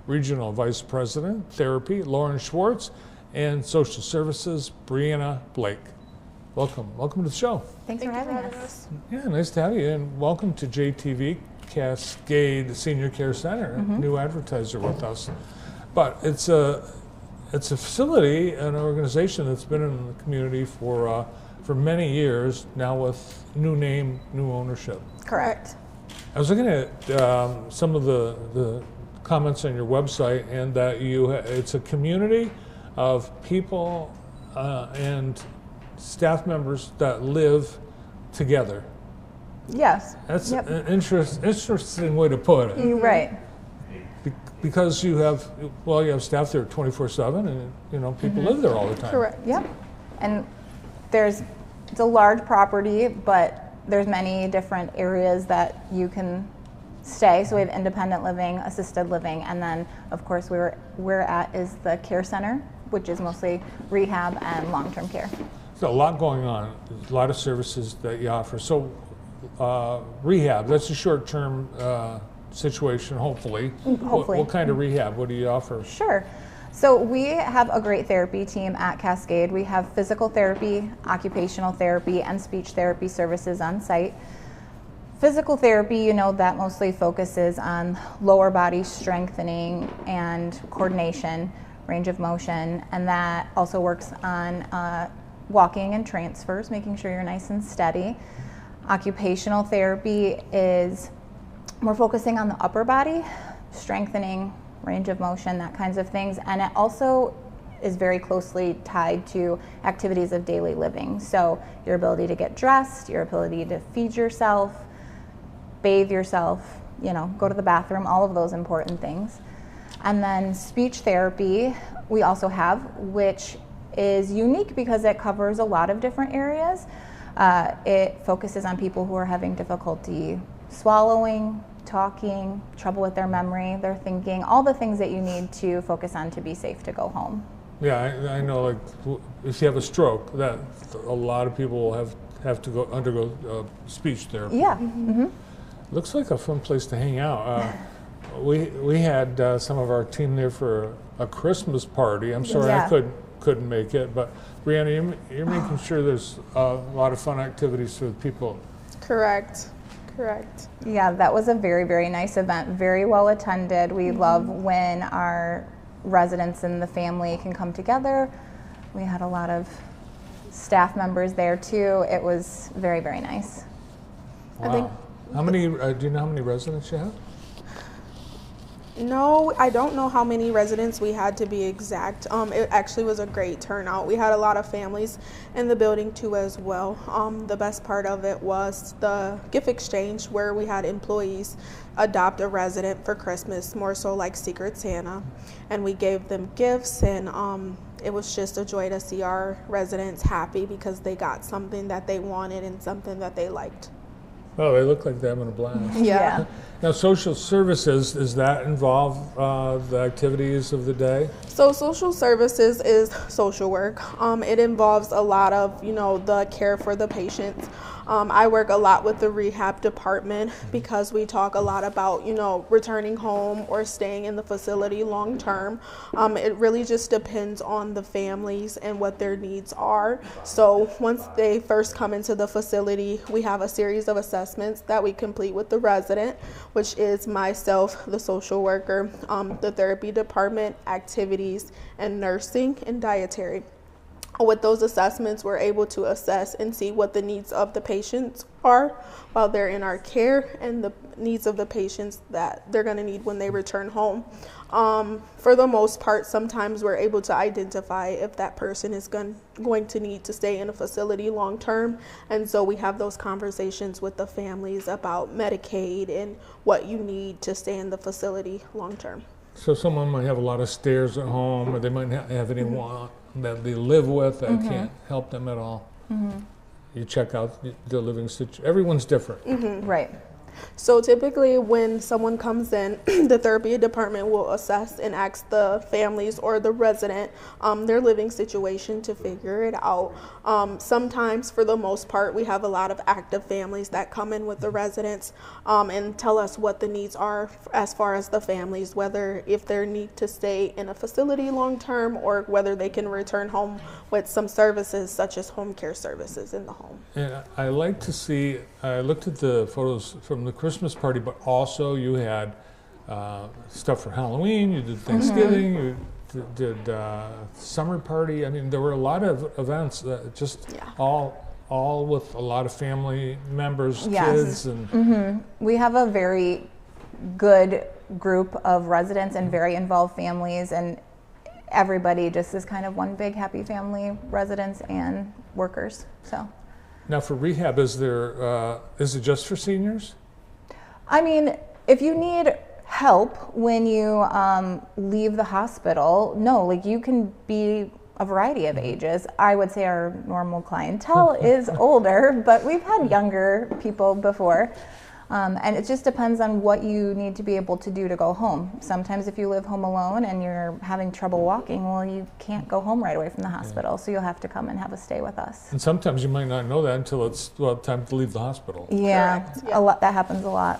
Regional Vice President, Therapy, Lauren Schwartz, and Social Services, Brianna Blake. Welcome to the show. Thanks for having us. Yeah, nice to have you, and welcome to JTV Cascade Senior Care Center, new advertiser with us. But it's a facility, an organization that's been in the community for many years, now with new name, new ownership. Correct. I was looking at some of the comments on your website, and that it's a community of people and staff members that live together. Yes. That's an interesting way to put it. You're right. Because you have staff there 24/7, and people live there all the time. Correct. Yep. And it's a large property, but there's many different areas that you can stay. So we have independent living, assisted living, and then of course where we're at is the care center, which is mostly rehab and long-term care. So a lot going on, a lot of services that you offer. So rehab, that's a short-term situation, hopefully. Hopefully. What kind of rehab? What do you offer? Sure. So we have a great therapy team at Cascade. We have physical therapy, occupational therapy, and speech therapy services on site. Physical therapy, that mostly focuses on lower body strengthening and coordination, range of motion, and that also works on walking and transfers, making sure you're nice and steady. Occupational therapy is more focusing on the upper body, strengthening, range of motion, that kinds of things, and it also is very closely tied to activities of daily living. So your ability to get dressed, your ability to feed yourself, bathe yourself, go to the bathroom, all of those important things. And then speech therapy we also have, which is unique because it covers a lot of different areas. It focuses on people who are having difficulty swallowing, talking, trouble with their memory, their thinking, all the things that you need to focus on to be safe to go home. Yeah, I know, like if you have a stroke, that a lot of people will have to undergo speech therapy. Yeah. Mm-hmm. Looks like a fun place to hang out. We had some of our team there for a Christmas party. I'm sorry I couldn't make it, but Brianna, you're making sure there's a lot of fun activities for the people. Correct. Yeah, that was a very, very nice event. Very well attended. We love when our residents and the family can come together. We had a lot of staff members there too. It was very, very nice. Wow. Do you know how many residents you have? No, I don't know how many residents we had, to be exact. It actually was a great turnout. We had a lot of families in the building too as well. The best part of it was the gift exchange, where we had employees adopt a resident for Christmas, more so like Secret Santa, and we gave them gifts, and it was just a joy to see our residents happy because they got something that they wanted and something that they liked. Oh, they look like they're having a blast. Yeah. Now, social services, does that involve the activities of the day? So social services is social work. It involves a lot of, the care for the patients. I work a lot with the rehab department because we talk a lot about, returning home or staying in the facility long term. It really just depends on the families and what their needs are. So once they first come into the facility, we have a series of assessments that we complete with the resident, which is myself, the social worker, the therapy department, activities, and nursing and dietary. With those assessments, we're able to assess and see what the needs of the patients are while they're in our care, and the needs of the patients that they're going to need when they return home. For the most part, sometimes we're able to identify if that person is going to need to stay in a facility long term, and so we have those conversations with the families about Medicaid and what you need to stay in the facility long term. So someone might have a lot of stairs at home, or they might not have anyone that they live with that can't help them at all. You check out the living situation. Everyone's different. Right. So typically when someone comes in, the therapy department will assess and ask the families or the resident their living situation to figure it out. Sometimes, for the most part, we have a lot of active families that come in with the residents and tell us what the needs are as far as the families, whether if they need to stay in a facility long term or whether they can return home with some services such as home care services in the home. And I like to see, I looked at the photos from the Christmas party, but also you had stuff for Halloween, you did Thanksgiving, you did summer party. I mean, there were a lot of events that just all with a lot of family members, kids. And We have a very good group of residents and very involved families, and everybody just is kind of one big happy family, residents and workers. So now for rehab, is it just for seniors? I mean, if you need help when you leave the hospital, no, like you can be a variety of ages. I would say our normal clientele is older, but we've had younger people before. And it just depends on what you need to be able to do to go home. Sometimes if you live home alone and you're having trouble walking, well, you can't go home right away from the hospital, so you'll have to come and have a stay with us. And sometimes you might not know that until it's time to leave the hospital. Yeah, Correct. a lot, that happens a lot.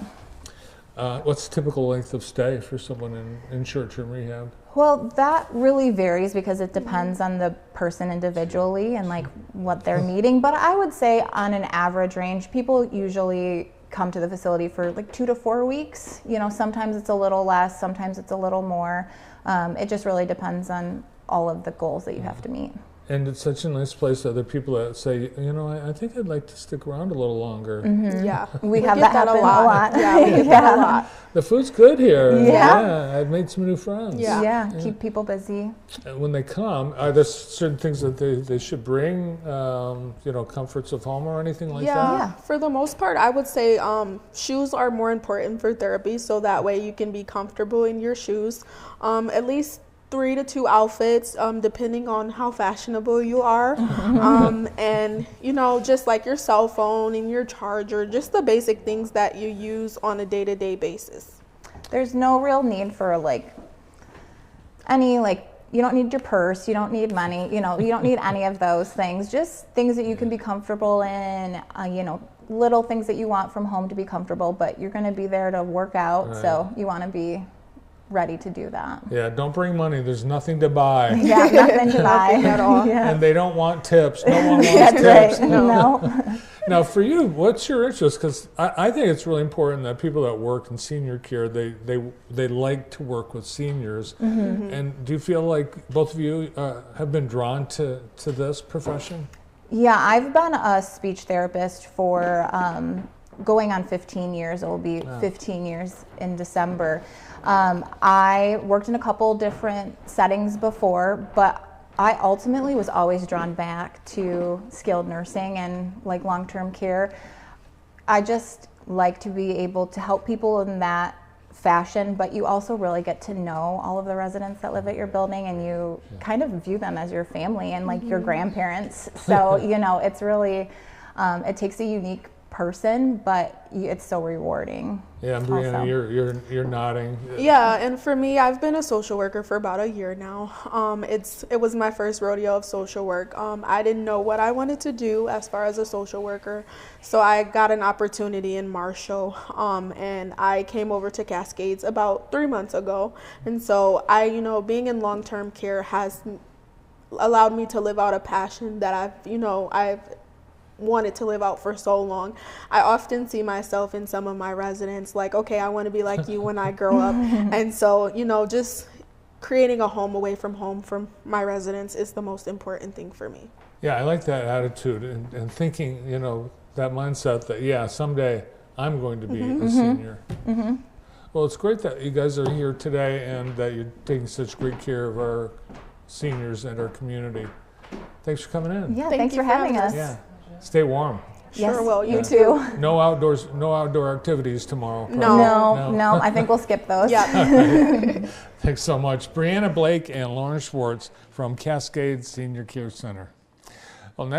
What's the typical length of stay for someone in short-term rehab? Well, that really varies because it depends on the person individually and like what they're needing. But I would say on an average range, people usually come to the facility for like 2 to 4 weeks. You know, sometimes it's a little less, sometimes it's a little more. It just really depends on all of the goals that you have to meet. And it's such a nice place. Other people that say, you know, I think I'd like to stick around a little longer. Yeah, We have that happen a lot. Yeah, we get that a lot. The food's good here. Yeah. I've made some new friends. Yeah. Keep people busy. And when they come, are there certain things that they should bring, you know, comforts of home or anything like that? Yeah. For the most part, I would say shoes are more important for therapy, so that way you can be comfortable in your shoes. At least 3 to 2 outfits, depending on how fashionable you are. And, you know, just like your cell phone and your charger, just the basic things that you use on a day-to-day basis. There's no real need for like any you don't need your purse, you don't need money, you know, you don't need any of those things. Just things that you can be comfortable in, you know, little things that you want from home to be comfortable, but you're going to be there to work out, so you want to be ready to do that. Yeah, don't bring money. There's nothing to buy. Yeah, nothing to buy at all. Yeah. And they don't want tips. No one wants That's tips. right. No. Now, for you, what's your interest? Because I think it's really important that people that work in senior care, they like to work with seniors. And do you feel like both of you have been drawn to this profession? Yeah, I've been a speech therapist for going on 15 years. It will be 15 years in December. I worked in a couple different settings before, but I ultimately was always drawn back to skilled nursing and like long-term care. I just like to be able to help people in that fashion, but you also really get to know all of the residents that live at your building, and you kind of view them as your family and like your grandparents. So, you know, it's really, it takes a unique person, but it's so rewarding. Yeah, and Brianna, you're nodding. Yeah, and for me, I've been a social worker for about a year now. It was my first rodeo of social work. I didn't know what I wanted to do as far as a social worker, so I got an opportunity in Marshall, and I came over to Cascades about 3 months ago. And so being in long-term care has allowed me to live out a passion that I've wanted to live out for so long. I often see myself in some of my residents like, okay, I want to be like you when I grow up. And so, just creating a home away from home from my residents is the most important thing for me. Yeah, I like that attitude and thinking, that mindset that, someday I'm going to be a senior. Well, it's great that you guys are here today and that you're taking such great care of our seniors and our community. Thanks for coming in. Yeah, thanks for having us. Yeah. Stay warm. Sure will. You too. No outdoor activities tomorrow. Probably. No, I think we'll skip those. Yeah. Thanks so much. Brianna Blake and Lauren Schwartz from Cascade Senior Care Center.